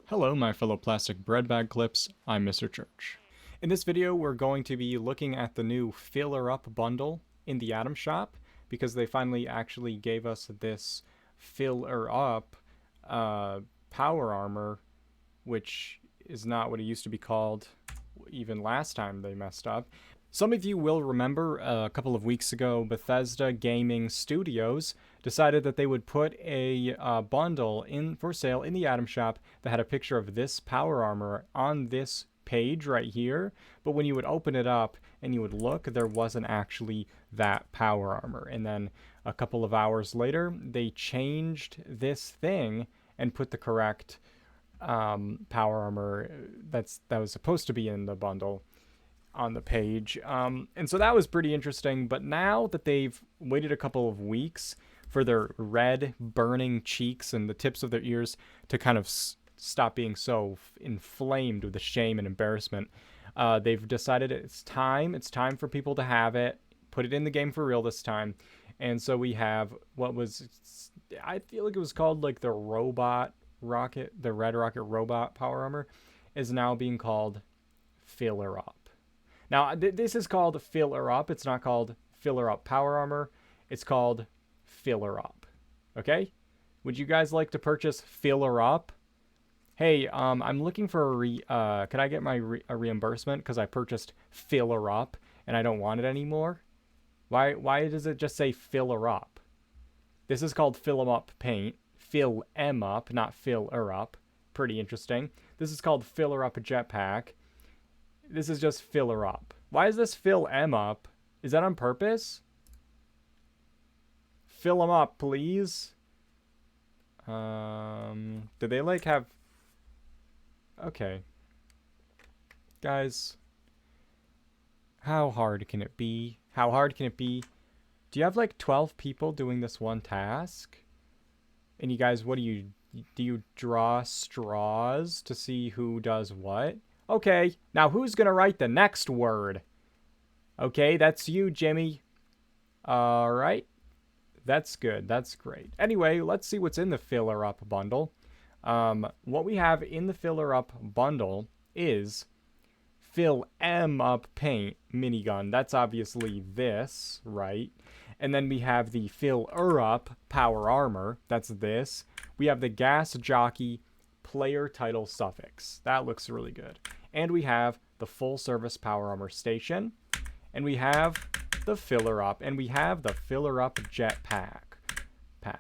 Hello, my fellow plastic bread bag clips. I'm Mr. Church. In this video, we're going to be looking at the new Filler Up bundle in the Atom Shop because they finally actually gave us this Filler Up power armor, which is not what it used to be called even last time they messed up. Some of you will remember a couple of weeks ago, Bethesda Gaming Studios decided that they would put a bundle in for sale in the Atom Shop that had a picture of this power armor on this page right here. But when you would open it up and you would look, there wasn't actually that power armor. And then a couple of hours later, they changed this thing and put the correct power armor that was supposed to be in the bundle on the page. And so that was pretty interesting. But now that they've waited a couple of weeks for their red burning cheeks and the tips of their ears to kind of stop being so inflamed with the shame and embarrassment, they've decided it's time. It's time for people to have it. Put it in the game for real this time. And so we have what was, I feel like it was called like the robot rocket, the red rocket robot power armor, is now being called Filler Up. Now, this is called Filler Up. It's not called Filler Up Power Armor. It's called Filler Up. Okay? Would you guys like to purchase Filler Up? Hey, I'm looking for could I get a reimbursement because I purchased Filler Up and I don't want it anymore? Why does it just say Filler Up? This is called Fill 'em Up Paint. Fill 'em Up, not Filler Up. Pretty interesting. This is called Filler Up Jetpack. This is just Filler Up. Why is this Fill 'em Up? Is that on purpose? Fill 'em up, please. Do they like have... Okay. Guys. How hard can it be? How hard can it be? Do you have like 12 people doing this one task? And you guys, what do you draw straws to see who does what? Okay, now who's going to write the next word? Okay, that's you, Jimmy. All right. That's good. That's great. Anyway, let's see what's in the Filler Up bundle. What we have in the Filler Up bundle is Fill 'em Up Paint Minigun. That's obviously this, right? And then we have the Filler Up Power Armor. That's this. We have the Gas Jockey Player Title Suffix. That looks really good. And we have the Full Service Power Armor Station. And we have the Filler Up. And we have the Filler Up Jetpack. Okay.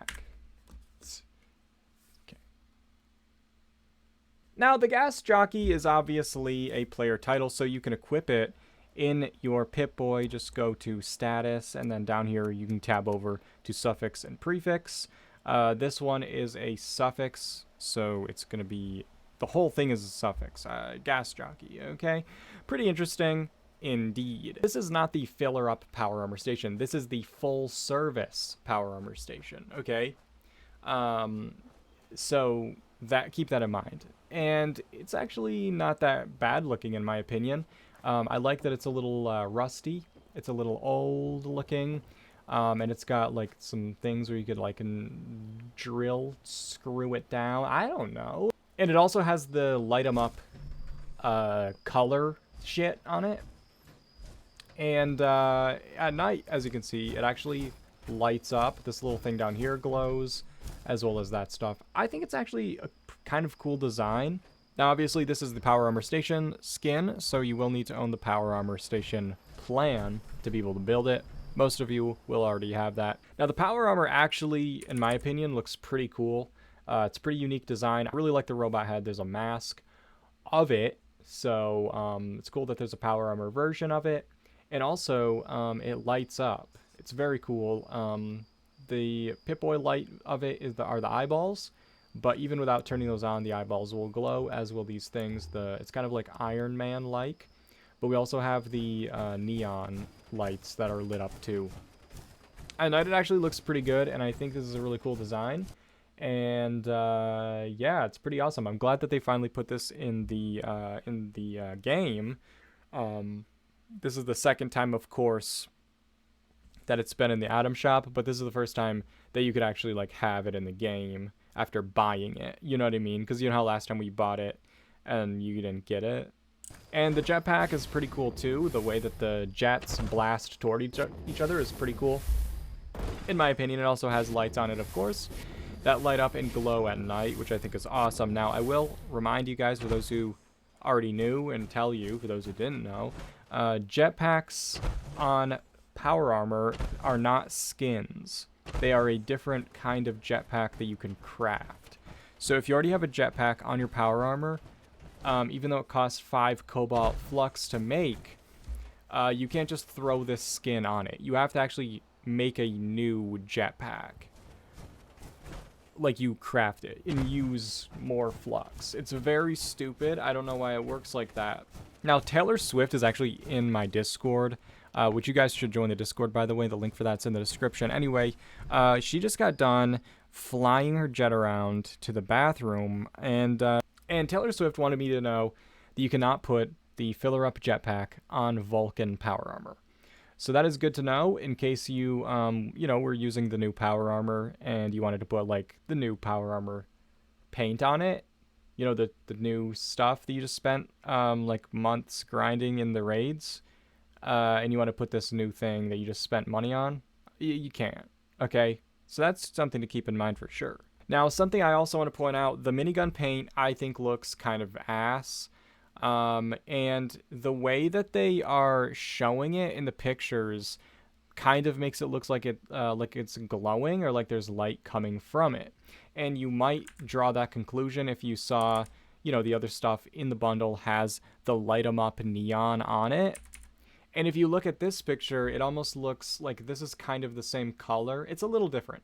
Now, the Gas Jockey is obviously a player title, so you can equip it in your Pip-Boy. Just go to Status, and then down here you can tab over to Suffix and Prefix. This one is a suffix, so it's going to be... The whole thing is a suffix. Gas Jockey, okay? Pretty interesting indeed. This is not the Filler Up Power Armor Station. This is the Full Service Power Armor Station, okay? So keep that in mind. And it's actually not that bad looking in my opinion. I like that it's a little rusty. It's a little old looking. And it's got like some things where you could like screw it down. I don't know. And it also has the light 'em up color shit on it. And at night, as you can see, it actually lights up. This little thing down here glows, as well as that stuff. I think it's actually a kind of cool design. Now, obviously, this is the Power Armor Station skin, so you will need to own the Power Armor Station plan to be able to build it. Most of you will already have that. Now, the Power Armor actually, in my opinion, looks pretty cool. It's a pretty unique design. I really like the robot head. There's a mask of it, so it's cool that there's a Power Armor version of it. And also, it lights up. It's very cool. The Pip-Boy light of it are the eyeballs. But even without turning those on, the eyeballs will glow, as will these things. It's kind of like Iron Man-like. But we also have the neon lights that are lit up too. And it actually looks pretty good, and I think this is a really cool design. And yeah, it's pretty awesome. I'm glad that they finally put this in the game. This is the second time, of course, that it's been in the Atom Shop, but this is the first time that you could actually like have it in the game. after buying it. You know what I mean? Because you know how last time we bought it and you didn't get it. And the jetpack is pretty cool too. The way that the jets blast toward each other is pretty cool. In my opinion, it also has lights on it, of course, that light up and glow at night, which I think is awesome. Now, I will remind you guys, for those who already knew, and tell you, for those who didn't know, jetpacks on power armor are not skins. They are a different kind of jetpack that you can craft. So if you already have a jetpack on your power armor, even though it costs 5 cobalt flux to make, you can't just throw this skin on it. You have to actually make a new jetpack. Like, you craft it and use more flux. It's very stupid. I don't know why it works like that. Now, Taylor Swift is actually in my Discord, which you guys should join the Discord, by the way. The link for that's in the description. Anyway, she just got done flying her jet around to the bathroom, and Taylor Swift wanted me to know that you cannot put the filler-up jetpack on Vulcan power armor. So that is good to know in case you, were using the new power armor and you wanted to put, like, the new power armor paint on it. You know, the new stuff that you just spent, like, months grinding in the raids. And you want to put this new thing that you just spent money on. You can't. Okay? So that's something to keep in mind for sure. Now, something I also want to point out, the minigun paint, I think, looks kind of ass. And the way that they are showing it in the pictures kind of makes it look like it's glowing, or like there's light coming from it. And you might draw that conclusion if you saw, the other stuff in the bundle has the light 'em up neon on it. And if you look at this picture, it almost looks like this is kind of the same color. It's a little different.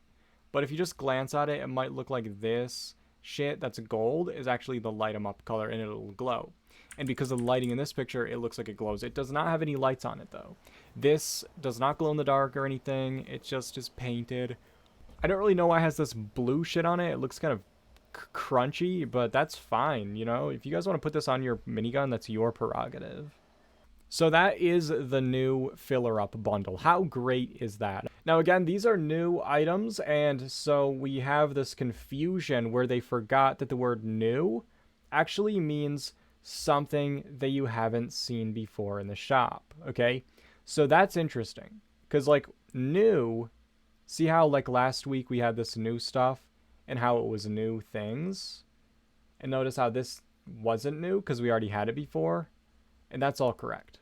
But if you just glance at it, it might look like this shit that's gold is actually the light 'em up color, and it'll glow. And because of the lighting in this picture, it looks like it glows. It does not have any lights on it, though. This does not glow in the dark or anything. It just is painted. I don't really know why it has this blue shit on it. It looks kind of crunchy, but that's fine, If you guys want to put this on your minigun, that's your prerogative. So that is the new filler-up bundle. How great is that? Now, again, these are new items, and so we have this confusion where they forgot that the word new actually means something that you haven't seen before in the shop, okay? So that's interesting, because, like, new, see how, like, last week we had this new stuff and how it was new things? And notice how this wasn't new because we already had it before? And that's all correct.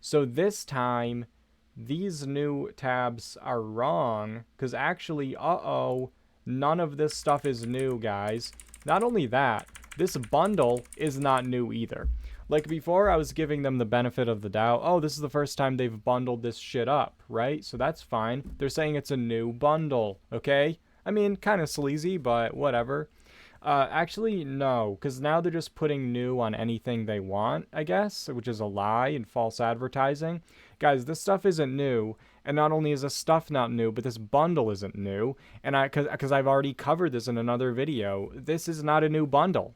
So this time, these new tabs are wrong, because actually, none of this stuff is new, guys. Not only that, this bundle is not new either. Like before, I was giving them the benefit of the doubt. Oh, this is the first time they've bundled this shit up, right? So that's fine. They're saying it's a new bundle, okay? I mean, kind of sleazy, but whatever. Actually, no, because now they're just putting new on anything they want, I guess, which is a lie and false advertising. Guys, this stuff isn't new, and not only is this stuff not new, but this bundle isn't new, and because I've already covered this in another video, this is not a new bundle.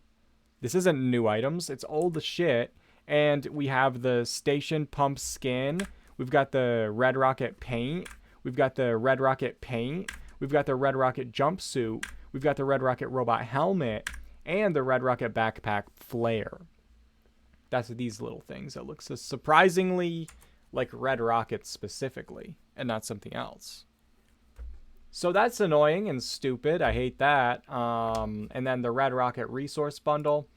This isn't new items, it's old as shit, and we have the station pump skin, we've got the Red Rocket paint, we've got the Red Rocket paint, we've got the Red Rocket jumpsuit, we've got the Red Rocket robot helmet, and the Red Rocket backpack flare. That's these little things that look so surprisingly like Red Rocket specifically, and not something else. So that's annoying and stupid. I hate that. And then the Red Rocket resource bundle.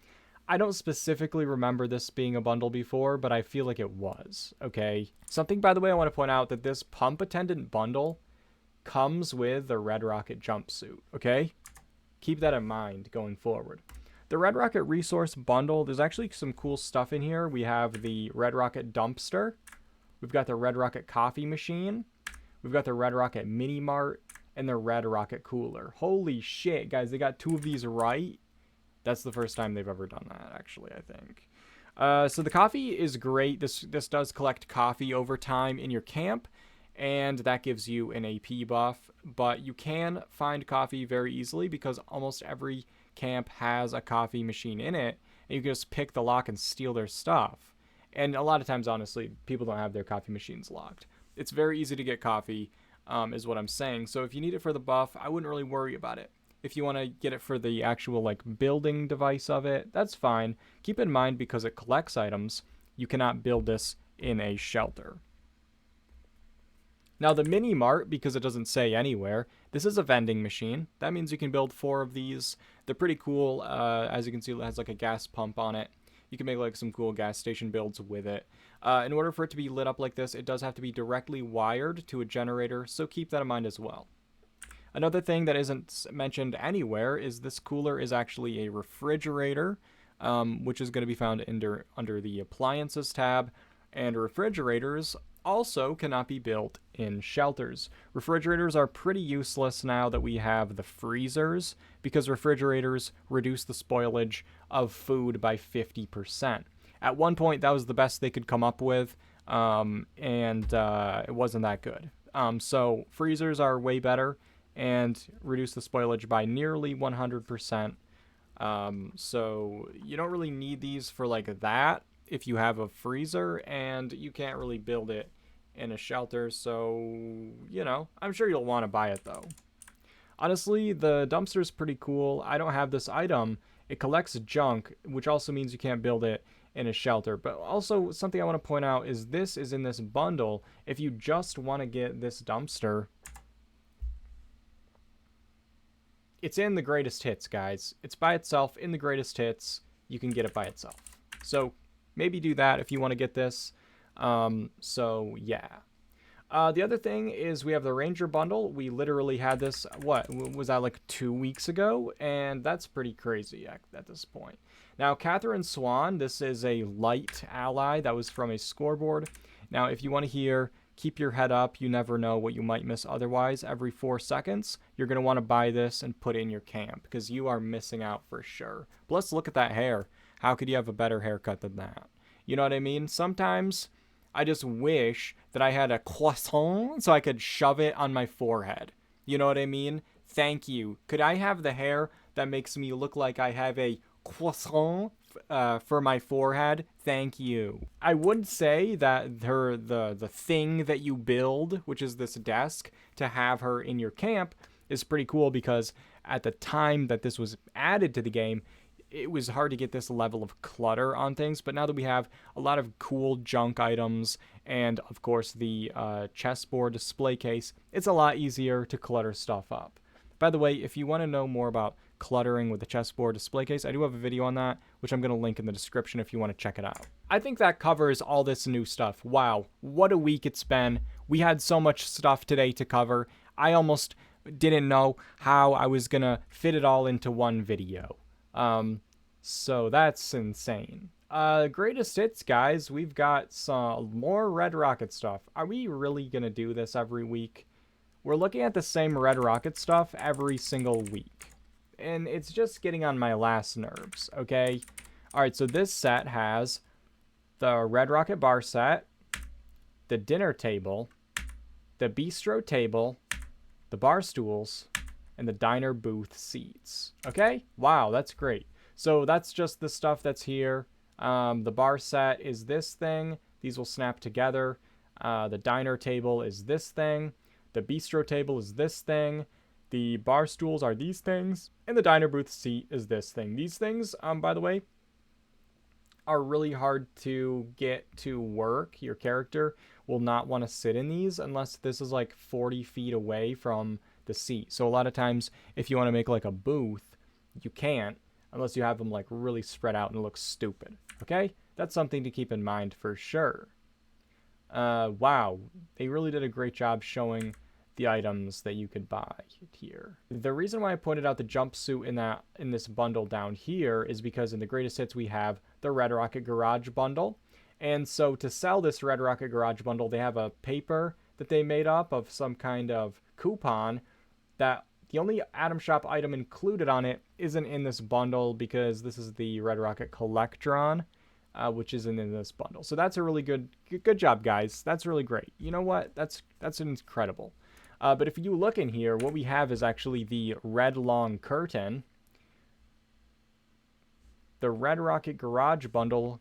I don't specifically remember this being a bundle before, but I feel like it was. Okay. Something, by the way, I want to point out that this pump attendant bundle comes with the Red Rocket jumpsuit. Okay. Keep that in mind going forward. The Red Rocket resource bundle, there's actually some cool stuff in here. We have the Red Rocket dumpster. We've got the Red Rocket coffee machine. We've got the Red Rocket mini mart and the Red Rocket cooler. Holy shit, guys, they got 2 of these right. That's the first time they've ever done that, actually, I think. So the coffee is great. This does collect coffee over time in your camp, and that gives you an AP buff. But you can find coffee very easily because almost every camp has a coffee machine in it, and you can just pick the lock and steal their stuff. And a lot of times, honestly, people don't have their coffee machines locked. It's very easy to get coffee, is what I'm saying. So if you need it for the buff, I wouldn't really worry about it. If you want to get it for the actual like building device of it, that's fine. Keep in mind, because it collects items, you cannot build this in a shelter. Now the mini mart, because it doesn't say anywhere, this is a vending machine. That means you can build 4 of these. They're pretty cool. As you can see, it has like a gas pump on it. You can make like some cool gas station builds with it. In order for it to be lit up like this, it does have to be directly wired to a generator, so keep that in mind as well. Another thing that isn't mentioned anywhere is this cooler is actually a refrigerator, which is going to be found under the appliances tab. And refrigerators also cannot be built in shelters. Refrigerators are pretty useless now that we have the freezers, because refrigerators reduce the spoilage of food by 50%. At one point, that was the best they could come up with, and it wasn't that good. So freezers are way better and reduce the spoilage by nearly 100%. So you don't really need these for like that if you have a freezer, and you can't really build it in a shelter, so, you know, I'm sure you'll want to buy it though. Honestly, the dumpster's pretty cool. I don't have this item. It collects junk, which also means you can't build it in a shelter. But also, something I want to point out is this is in this bundle. If you just want to get this dumpster, it's in the greatest hits, guys. It's by itself in the greatest hits. You can get it by itself. So maybe do that if you want to get this. So yeah. The other thing is we have the Ranger bundle. We literally had this, what was that, like 2 weeks ago? And that's pretty crazy at this point. Now, Catherine Swan, this is a light ally that was from a scoreboard. Now, if you want to hear, keep your head up, you never know what you might miss otherwise. Every 4 seconds, you're going to want to buy this and put it in your camp, because you are missing out for sure. Plus, look at that hair. How could you have a better haircut than that? You know what I mean? Sometimes I just wish that I had a croissant so I could shove it on my forehead. You know what I mean? Thank you. Could I have the hair that makes me look like I have a croissant for my forehead? Thank you. I would say that the thing that you build, which is this desk, to have her in your camp is pretty cool, because at the time that this was added to the game, it was hard to get this level of clutter on things, but now that we have a lot of cool junk items and, of course, the chessboard display case, it's a lot easier to clutter stuff up. By the way, if you want to know more about cluttering with the chessboard display case, I do have a video on that, which I'm going to link in the description if you want to check it out. I think that covers all this new stuff. Wow, what a week it's been. We had so much stuff today to cover. I almost didn't know how I was going to fit it all into one video. So that's insane. Greatest hits, guys. We've got some more Red Rocket stuff. Are we really gonna do this every week? We're looking at the same Red Rocket stuff every single week, and it's just getting on my last nerves, okay? Alright, so this set has the Red Rocket bar set, the dinner table, the bistro table, the bar stools, and the diner booth seats. Okay? Wow, that's great. So that's just the stuff that's here. The bar set is this thing. These will snap together. The diner table is this thing. The bistro table is this thing. The bar stools are these things. And the diner booth seat is this thing. These things, by the way, are really hard to get to work. Your character will not want to sit in these unless this is like 40 feet away from the seat. So a lot of times, if you want to make like a booth, you can't unless you have them like really spread out and it looks stupid. Okay? That's something to keep in mind for sure. Wow, they really did a great job showing the items that you could buy here. The reason why I pointed out the jumpsuit in this bundle down here is because in the greatest hits we have the Red Rocket Garage bundle. And so to sell this Red Rocket Garage bundle, they have a paper that they made up of some kind of coupon that the only Atom Shop item included on it isn't in this bundle, because this is the Red Rocket Collectron, which isn't in this bundle. So that's a really good job, guys. That's really great. You know what? That's incredible. But if you look in here, what we have is actually the red long curtain. The Red Rocket Garage bundle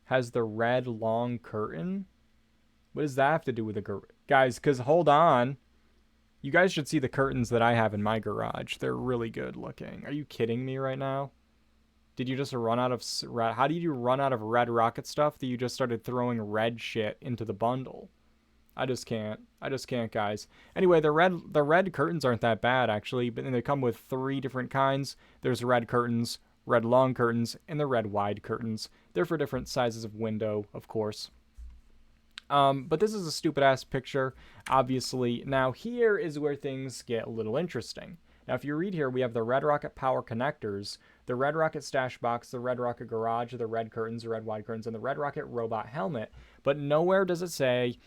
has the red long curtain. What does that have to do with the guys? Because hold on. You guys should see the curtains that I have in my garage. They're really good looking. Are you kidding me right now? Did you just run out of how did you run out of red rocket stuff that you just started throwing red shit into the bundle? I just can't. I just can't, guys. Anyway, the red curtains aren't that bad actually, but then they come with 3 different kinds. There's red curtains, red long curtains, and the red wide curtains. They're for different sizes of window, of course. But this is a stupid ass picture, obviously. Now here is where things get a little interesting. Now if you read here, we have the Red Rocket power connectors, the Red Rocket stash box, the Red Rocket garage, the red curtains, the red wide curtains, and the Red Rocket robot helmet. But nowhere does it say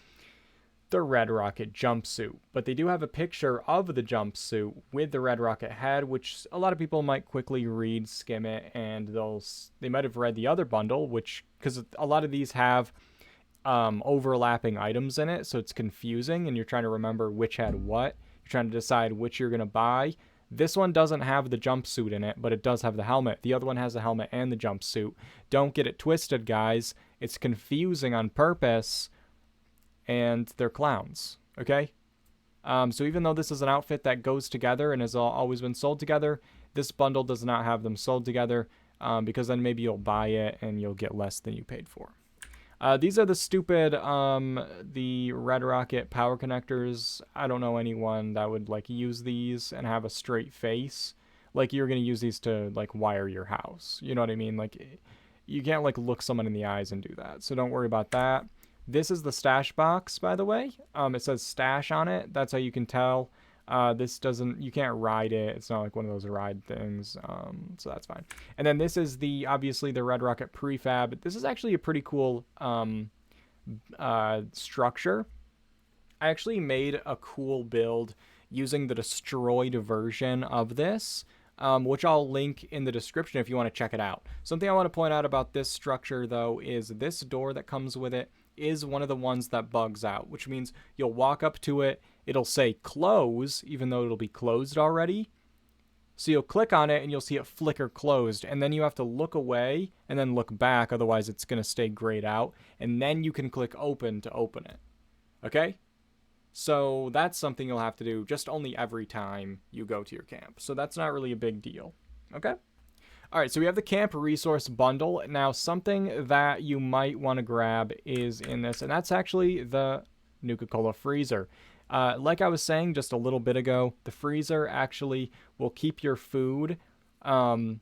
the Red Rocket jumpsuit. But they do have a picture of the jumpsuit with the Red Rocket head, which a lot of people might quickly read, skim it, and they might have read the other bundle, which, because a lot of these have overlapping items in it, so it's confusing and you're trying to remember which had what. You're trying to decide which you're going to buy. This one doesn't have the jumpsuit in it, but it does have the helmet. The other one has the helmet and the jumpsuit. Don't get it twisted, guys. It's confusing on purpose, and they're clowns, okay? So even though this is an outfit that goes together and has always been sold together, this bundle does not have them sold together, because then maybe you'll buy it and you'll get less than you paid for. These are the stupid, the Red Rocket power connectors. I don't know anyone that would, like, use these and have a straight face. Like, you're going to use these to, like, wire your house. You know what I mean? Like, you can't, like, look someone in the eyes and do that. So don't worry about that. This is the stash box, by the way. It says stash on it. That's how you can tell. This doesn't, you can't ride it. It's not like one of those ride things. So that's fine. And then this is obviously the Red Rocket prefab. This is actually a pretty cool, structure. I actually made a cool build using the destroyed version of this, which I'll link in the description if you want to check it out. Something I want to point out about this structure, though, is this door that comes with it is one of the ones that bugs out, which means you'll walk up to it, it'll say close, even though it'll be closed already. So you'll click on it and you'll see it flicker closed, and then you have to look away and then look back, otherwise it's going to stay grayed out, and then you can click open to open it. Okay? So that's something you'll have to do just only every time you go to your camp. So that's not really a big deal. Okay? All right, so we have the camp resource bundle. Now, something that you might want to grab is in this, and that's actually the Nuka-Cola freezer. Like I was saying just a little bit ago, the freezer actually will keep your food from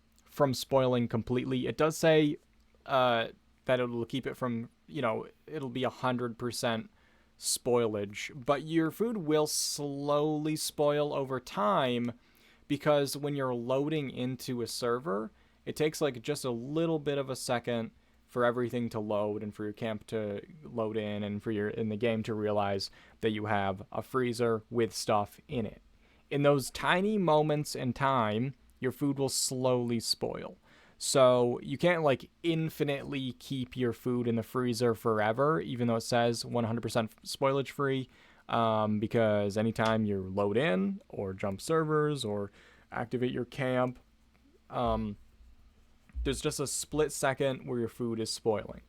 spoiling completely. It does say that it'll keep it from, it'll be 100% spoilage, but your food will slowly spoil over time, because when you're loading into a server, it takes like just a little bit of a second for everything to load and for your camp to load in and for in the game to realize that you have a freezer with stuff in it. In those tiny moments in time, your food will slowly spoil. So you can't like infinitely keep your food in the freezer forever, even though it says 100% spoilage free. Because anytime you load in or jump servers or activate your camp, there's just a split second where your food is spoiling.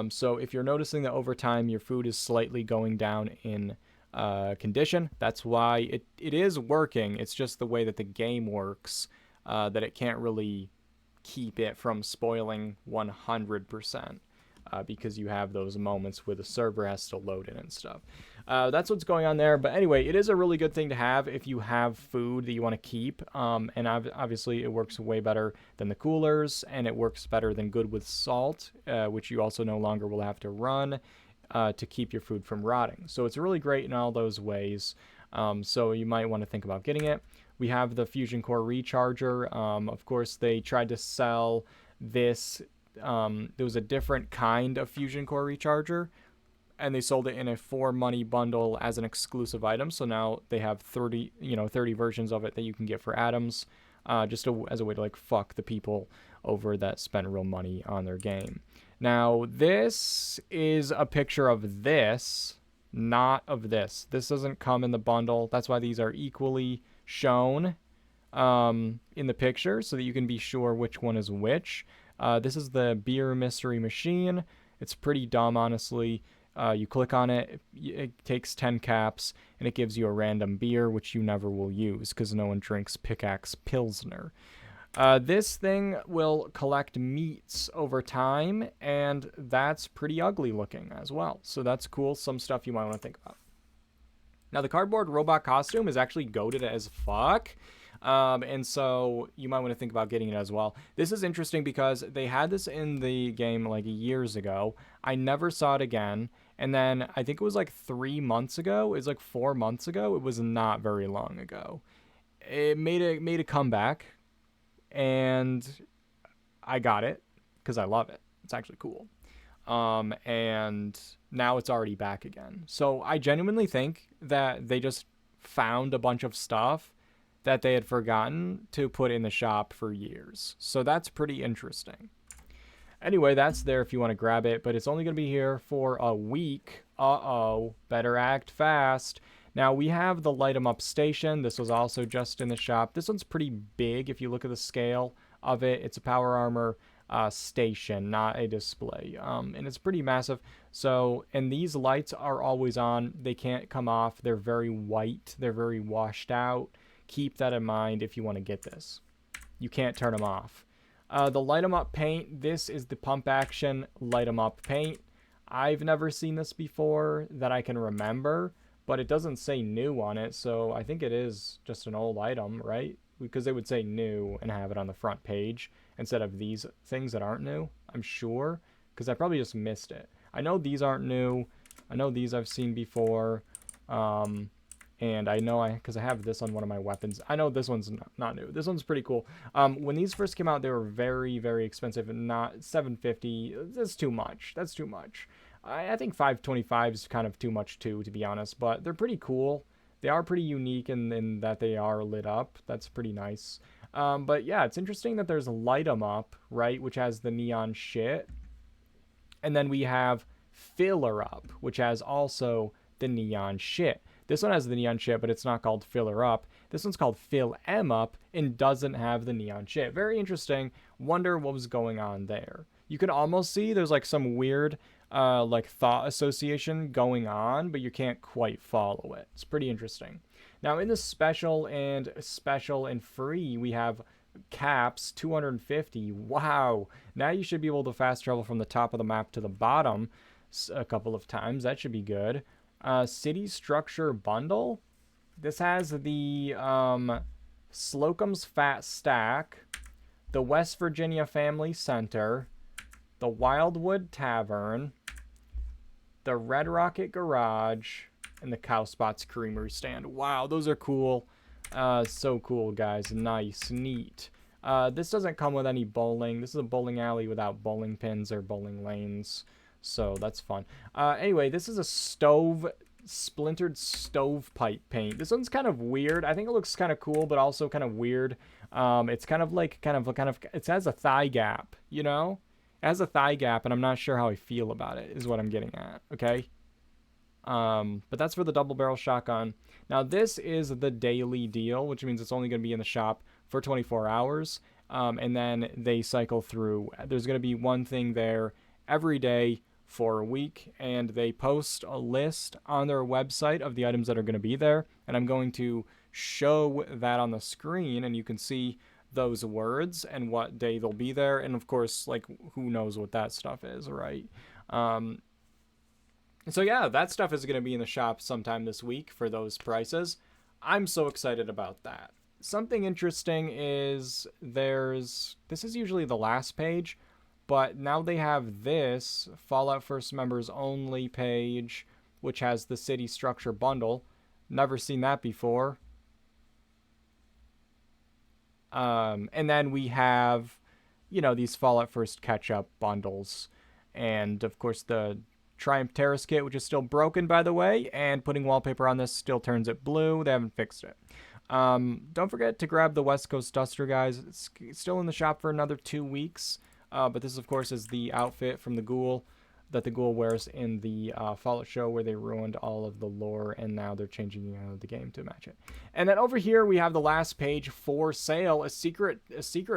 So if you're noticing that over time your food is slightly going down in condition, that's why it is working. It's just the way that the game works, that it can't really keep it from spoiling 100%. Because you have those moments where the server has to load in and stuff. That's what's going on there. But anyway, it is a really good thing to have if you have food that you want to keep. And obviously, it works way better than the coolers, and it works better than Good with Salt, which you also no longer will have to run to keep your food from rotting. So it's really great in all those ways. So you might want to think about getting it. We have the Fusion Core Recharger. Of course, they tried to sell this. There was a different kind of Fusion Core Recharger, and they sold it in a 4 money bundle as an exclusive item. So now they have 30 versions of it that you can get for atoms, as a way to like fuck the people over that spend real money on their game. Now this is a picture of this, not of this. This doesn't come in the bundle. That's why these are equally shown in the picture, so that you can be sure which one is which. This is the beer mystery machine. It's pretty dumb, honestly. You click on it, it takes 10 caps, and it gives you a random beer, which you never will use because no one drinks Pickaxe Pilsner. This thing will collect meats over time, and that's pretty ugly looking as well. So that's cool. Some stuff you might want to think about. Now, the cardboard robot costume is actually goated as fuck. And so you might want to think about getting it as well. This is interesting because they had this in the game like years ago. I never saw it again. And then I think it was like 3 months ago. It was like 4 months ago. It was not very long ago. It made a comeback, and I got it because I love it. It's actually cool. And now it's already back again. So I genuinely think that they just found a bunch of stuff that they had forgotten to put in the shop for years. So that's pretty interesting. Anyway, that's there if you want to grab it, but it's only going to be here for a week. Uh-oh, better act fast. Now, we have the Light 'em Up station. This was also just in the shop. This one's pretty big if you look at the scale of it. It's a power armor station, not a display. And it's pretty massive. So, and these lights are always on. They can't come off. They're very white. They're very washed out. Keep that in mind if you want to get this. You can't turn them off. The Light 'em Up paint. This is the pump action Light 'em Up paint. I've never seen this before that I can remember, but it doesn't say new on it, so I think it is just an old item, right? Because they would say new and have it on the front page instead of these things that aren't new, I'm sure, because I probably just missed it. I know these aren't new. I know these I've seen before. And I know because I have this on one of my weapons. I know this one's not new. This one's pretty cool. When these first came out, they were very, very expensive. And not $750. That's too much. That's too much. I think $525 is kind of too much too, to be honest. But they're pretty cool. They are pretty unique in that they are lit up. That's pretty nice. But yeah, it's interesting that there's Light 'em Up, right, which has the neon shit. And then we have Filler Up, which has also the neon shit. This one has the neon shit, but it's not called Filler Up. This one's called Fill M Up and doesn't have the neon shit. Very interesting. Wonder what was going on there. You can almost see there's like some weird like thought association going on, but you can't quite follow it. It's pretty interesting. Now in the special and free, we have caps 250. Wow. Now you should be able to fast travel from the top of the map to the bottom a couple of times. That should be good. City structure bundle. This has the Slocum's Fat Stack, the West Virginia Family Center, the Wildwood Tavern, the Red Rocket Garage, and the Cow Spots Creamery Stand. Wow, those are cool. So cool, guys. Nice, neat. This doesn't come with any bowling. This is a bowling alley without bowling pins or bowling lanes. So that's fun. Anyway, this is a splintered stovepipe paint. This one's kind of weird. I think it looks kind of cool, but also kind of weird. It's kind of like, it has a thigh gap, you know? It has a thigh gap, and I'm not sure how I feel about it, is what I'm getting at, okay? But that's for the double barrel shotgun. Now, this is the daily deal, which means it's only going to be in the shop for 24 hours. And then they cycle through. There's going to be one thing there every day for a week, and they post a list on their website of the items that are going to be there, and I'm going to show that on the screen, and you can see those words and what day they'll be there, and of course, like, who knows what that stuff is, right? So yeah, that stuff is going to be in the shop sometime this week for those prices. I'm so excited about that. Something interesting is this is usually the last page, but now they have this Fallout First Members Only page, which has the City Structure Bundle. Never seen that before. And then we have, you know, these Fallout First catch-up bundles. And, of course, the Triumph Terrace kit, which is still broken, by the way. And putting wallpaper on this still turns it blue. They haven't fixed it. Don't forget to grab the West Coast Duster, guys. It's still in the shop for another 2 weeks. But this, of course, is the outfit from the Ghoul that the Ghoul wears in the Fallout show, where they ruined all of the lore, and now they're changing the game to match it. And then over here we have the last page, for sale, a secret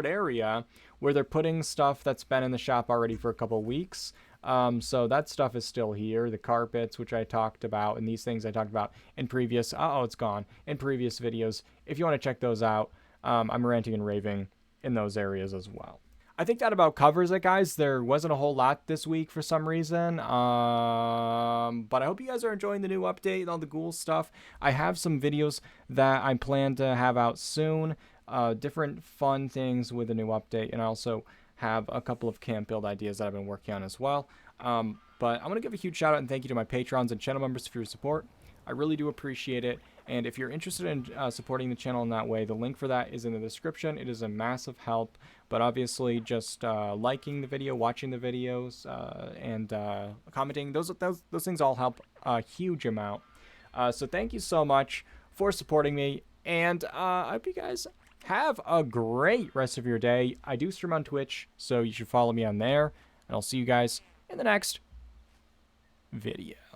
area where they're putting stuff that's been in the shop already for a couple weeks. So that stuff is still here. The carpets, which I talked about, and these things I talked about in previous, oh, it's gone, in previous videos. If you want to check those out, I'm ranting and raving in those areas as well. I think that about covers it, guys. There wasn't a whole lot this week for some reason. But I hope you guys are enjoying the new update and all the ghoul stuff. I have some videos that I plan to have out soon. Different fun things with the new update. And I also have a couple of camp build ideas that I've been working on as well. But I want to give a huge shout out and thank you to my patrons and channel members for your support. I really do appreciate it. And if you're interested in supporting the channel in that way, the link for that is in the description. It is a massive help. But obviously, just liking the video, watching the videos, and commenting, those things all help a huge amount. So thank you so much for supporting me. And I hope you guys have a great rest of your day. I do stream on Twitch, so you should follow me on there. And I'll see you guys in the next video.